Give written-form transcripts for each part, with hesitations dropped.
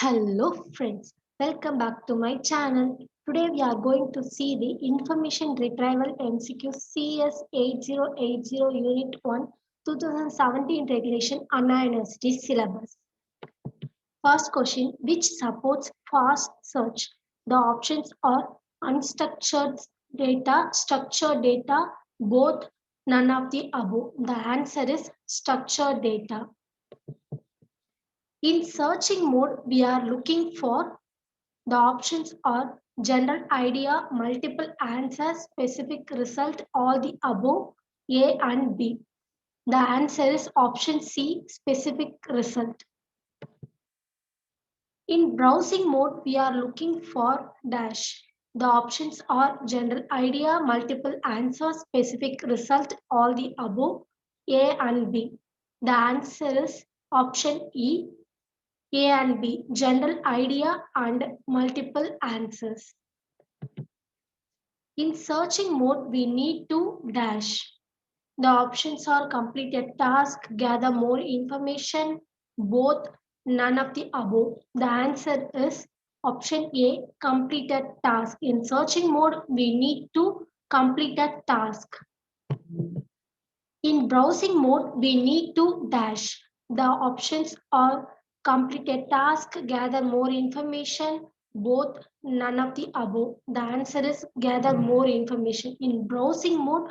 Hello friends, welcome back to my channel. Today we are going to see the Information Retrieval MCQ CS 8080 Unit 1 2017 Regulation Anna University Syllabus. First question, which supports fast search? The options are unstructured data, structured data, both, none of the above. The answer is structured data. In searching mode, we are looking for the options are general idea, multiple answers, specific result, all the above, A and B. The answer is option C, specific result. In browsing mode, we are looking for dash. The options are general idea, multiple answers, specific result, all the above, A and B. The answer is option E, A and B, general idea and multiple answers. In searching mode, we need to dash. The options are complete a task, gather more information, both, none of the above. The answer is option A, complete a task. In searching mode, we need to complete a task. In browsing mode, we need to dash. The options are complete a task, gather more information, both, none of the above. The answer is gather more information. In browsing mode,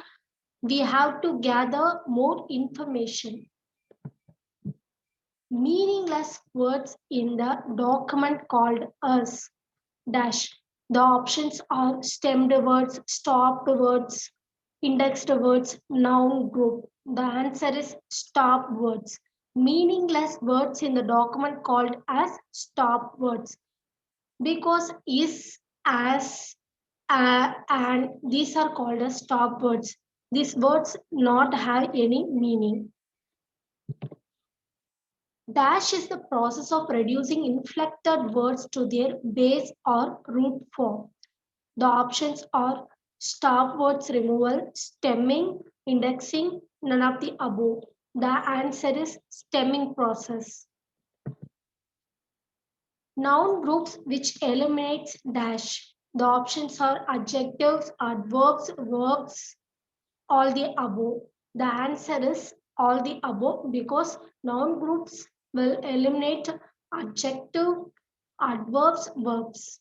we have to gather more information. Meaningless words in the document called as dash. The options are stemmed words, stopped words, indexed words, noun group. The answer is stop words. Meaningless words in the document called as stop words because is, as, and these are called as stop words. These words not have any meaning. Dash is the process of reducing inflected words to their base or root form. The options are stop words removal, stemming, indexing, none of the above. The answer is stemming process. Noun groups which eliminates dash. The options are adjectives, adverbs, verbs, all the above. The answer is all the above because noun groups will eliminate adjective, adverbs, verbs.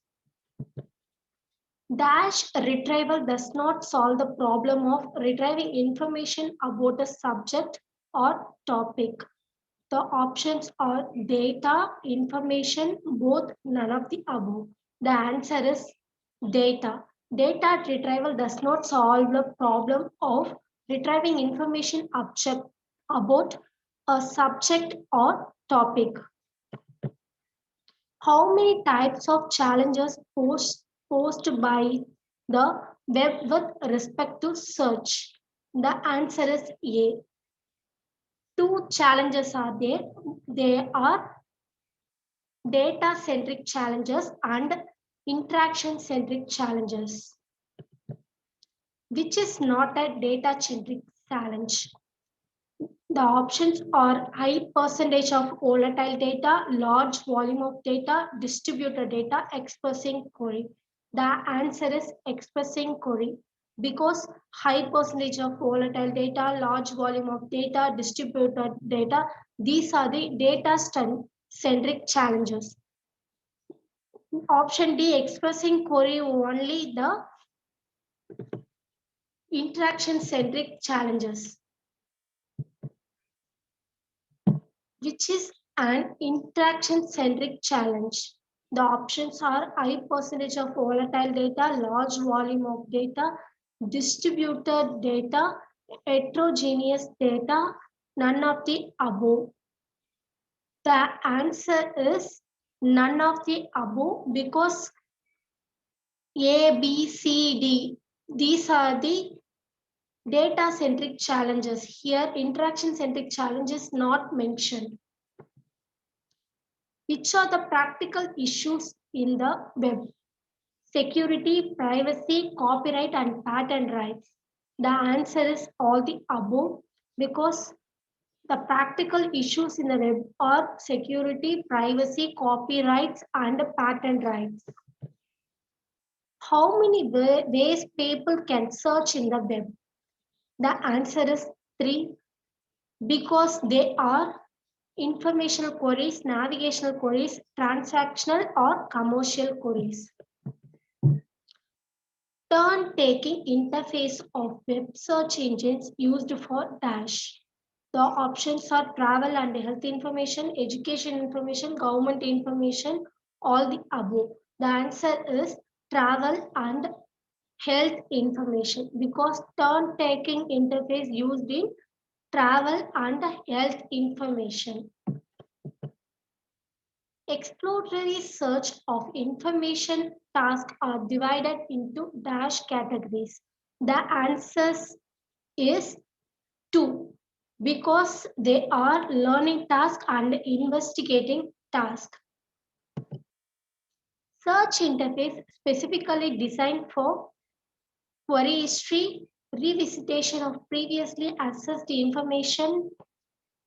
Dash retrieval does not solve the problem of retrieving information about a subject or topic. The options are data, information, both, none of the above. The answer is data. Data retrieval does not solve the problem of retrieving information about a subject or topic. How many types of challenges posed by the web with respect to search? The answer is A. Two challenges are there. They are data centric challenges and interaction centric challenges, which is not a data centric challenge. The options are high percentage of volatile data, large volume of data, distributed data, expressing query. The answer is expressing query because high percentage of volatile data, large volume of data, distributed data, these are the data centric challenges. Option D, expressing query, only the interaction centric challenges, which is an interaction centric challenge. The options are high percentage of volatile data, large volume of data, distributed data, heterogeneous data, none of the above. The answer is none of the above because A, B, C, D, these are the data centric challenges. Here, interaction centric challenges not mentioned. Which are the practical issues in the web? Security, privacy, copyright, and patent rights. The answer is all the above because The practical issues in the web are security, privacy, copyrights, and patent rights. How many ways people can search in the web? The answer is three, because they are informational queries, navigational queries, transactional or commercial queries. Turn-taking interface of web search engines used for dash. The options are travel and health information, education information, government information, all the above. The answer is travel and health information, because turn-taking interface used in travel and health information. Exploratory search of information tasks are divided into dash categories. The answers is 2, because they are learning task and investigating task. Search interface specifically designed for query history, revisitation of previously accessed information,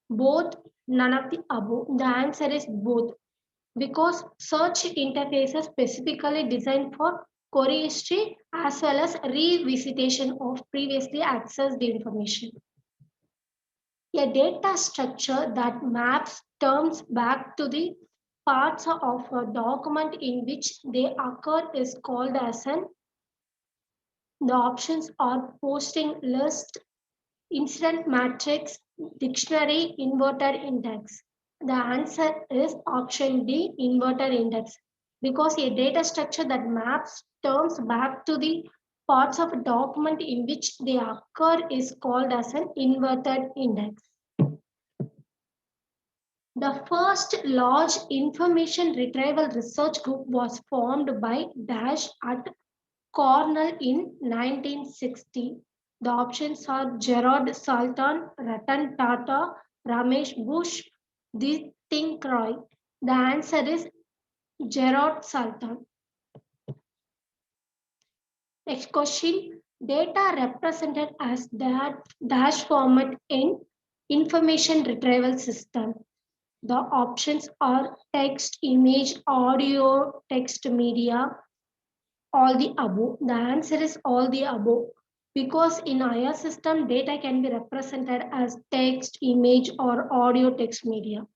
both, none of the above. The answer is both, because search interfaces specifically designed for query history as well as revisitation of previously accessed information. A data structure that maps terms back to the parts of a document in which they occur is called as an. The options are posting list, incident matrix, dictionary, inverted index. The answer is option D, inverted index, because a data structure that maps terms back to the parts of a document in which they occur is called as an inverted index. The first large information retrieval research group was formed by Dash at Cornell in 1960. The options are Gerard Salton, Ratan Tata, Ramesh Bush, Think Roy. The answer is Gerard Salton. Next question. Data represented as dash format in information retrieval system. The options are text, image, audio, text, media, all the above. The answer is all the above, because in IR system, data can be represented as text, image, or audio text media.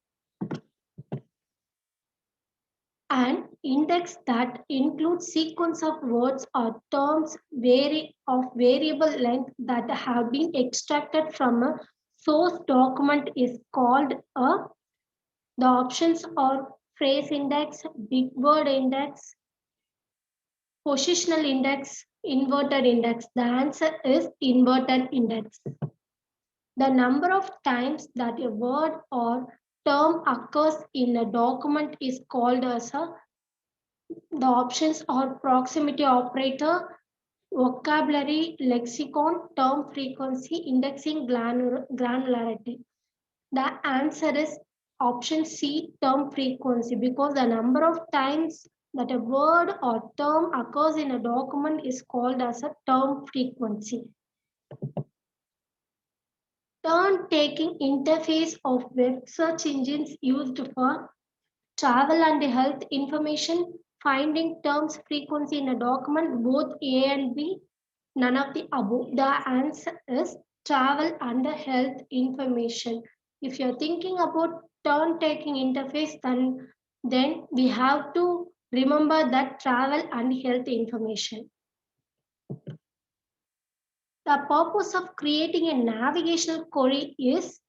An index that includes sequence of words or terms of variable length that have been extracted from a source document is called a. The options are phrase index, big word index, positional index, inverted index. The answer is inverted index. The number of times that a word or term occurs in a document is called as a. The options are proximity operator, vocabulary, lexicon, term frequency, indexing granularity. The answer is option C, term frequency, because the number of times that a word or term occurs in a document is called as a term frequency. Turn-taking interface of web search engines used for travel and health information, finding terms frequency in a document, both A and B, none of the above. The answer is travel and health information. If you're thinking about turn-taking interface, then we have to remember that travel and health information. The purpose of creating a navigational query is.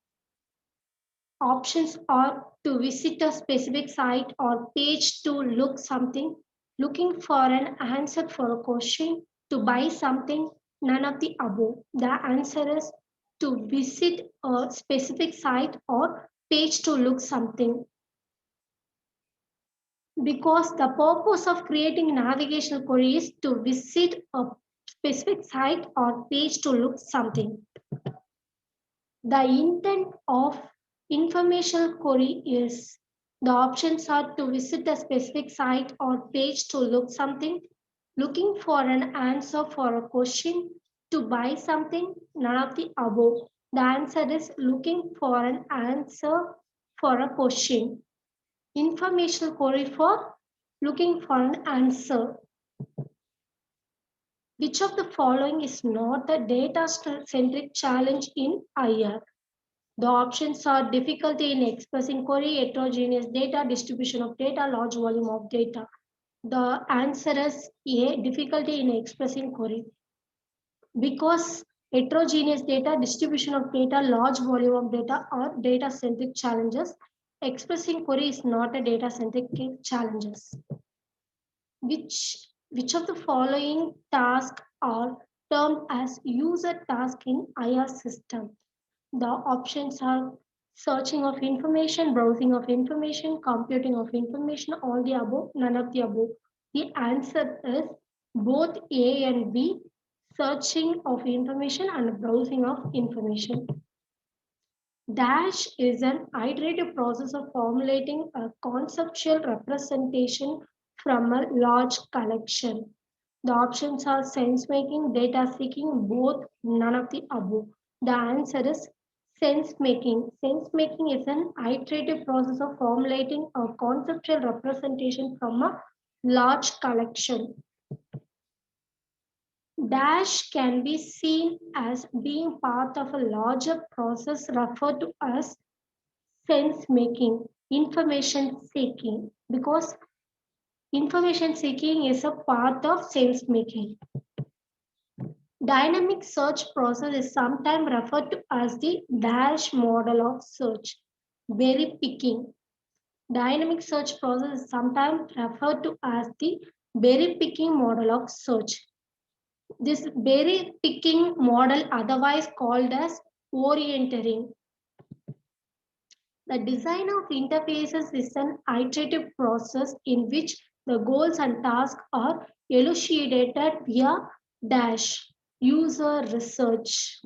Options are to visit a specific site or page to look something, looking for an answer for a question, to buy something, none of the above. The answer is to visit a specific site or page to look something. Because the purpose of creating navigational query is to visit a specific site or page to look something. The intent of informational query is. The options are to visit a specific site or page to look something, looking for an answer for a question, to buy something, none of the above. The answer is looking for an answer for a question. Informational query for looking for an answer. Which of the following is not the data-centric challenge in IR? The options are difficulty in expressing query, heterogeneous data, distribution of data, large volume of data. The answer is A, difficulty in expressing query. Because heterogeneous data, distribution of data, large volume of data are data-centric challenges. Expressing query is not a data-centric challenges. Which of the following tasks are termed as user task in IR system? The options are searching of information, browsing of information, computing of information, all the above, none of the above. The answer is both A and B, searching of information and browsing of information. Dash is an iterative process of formulating a conceptual representation from a large collection. The options are sense making, data seeking, both, none of the above. The answer is sense making. Sense making is an iterative process of formulating a conceptual representation from a large collection. Dash can be seen as being part of a larger process referred to as sense making, information seeking, because information seeking is a part of sense making. Dynamic search process is sometimes referred to as the dash model of search. Berry picking. Dynamic search process is sometimes referred to as the berry picking model of search. This berry picking model, otherwise called as orienteering. The design of interfaces is an iterative process in which the goals and tasks are elucidated via dash user research.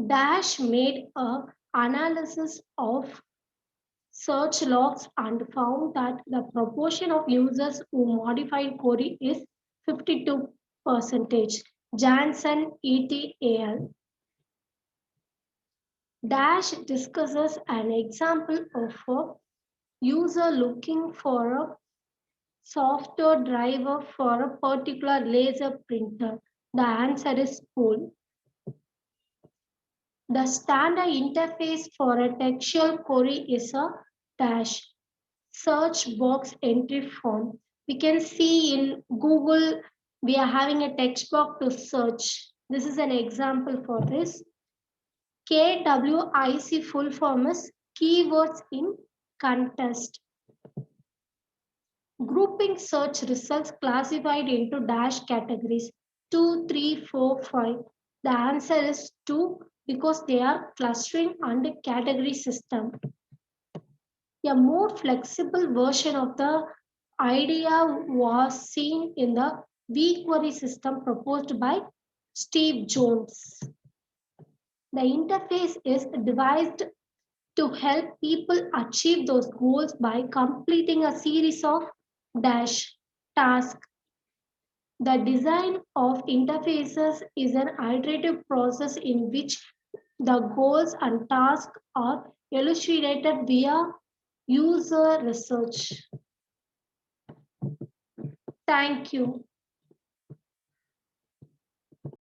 Dash made a analysis of search logs and found that the proportion of users who modified query is 52%. Janssen et al. Dash discusses an example of a user looking for a software driver for a particular laser printer. The answer is spool. The standard interface for a textual query is a dash search box entry form. We can see in Google, we are having a text box to search. This is an example for this. KWIC full form is keywords in contest. Grouping search results classified into dash categories 2, 3, 4, 5. The answer is 2 because they are clustering under category system. A more flexible version of the idea was seen in the V-query system proposed by Steve Jones. The interface is devised to help people achieve those goals by completing a series of dash tasks. The design of interfaces is an iterative process in which the goals and tasks are elucidated via user research. Thank you.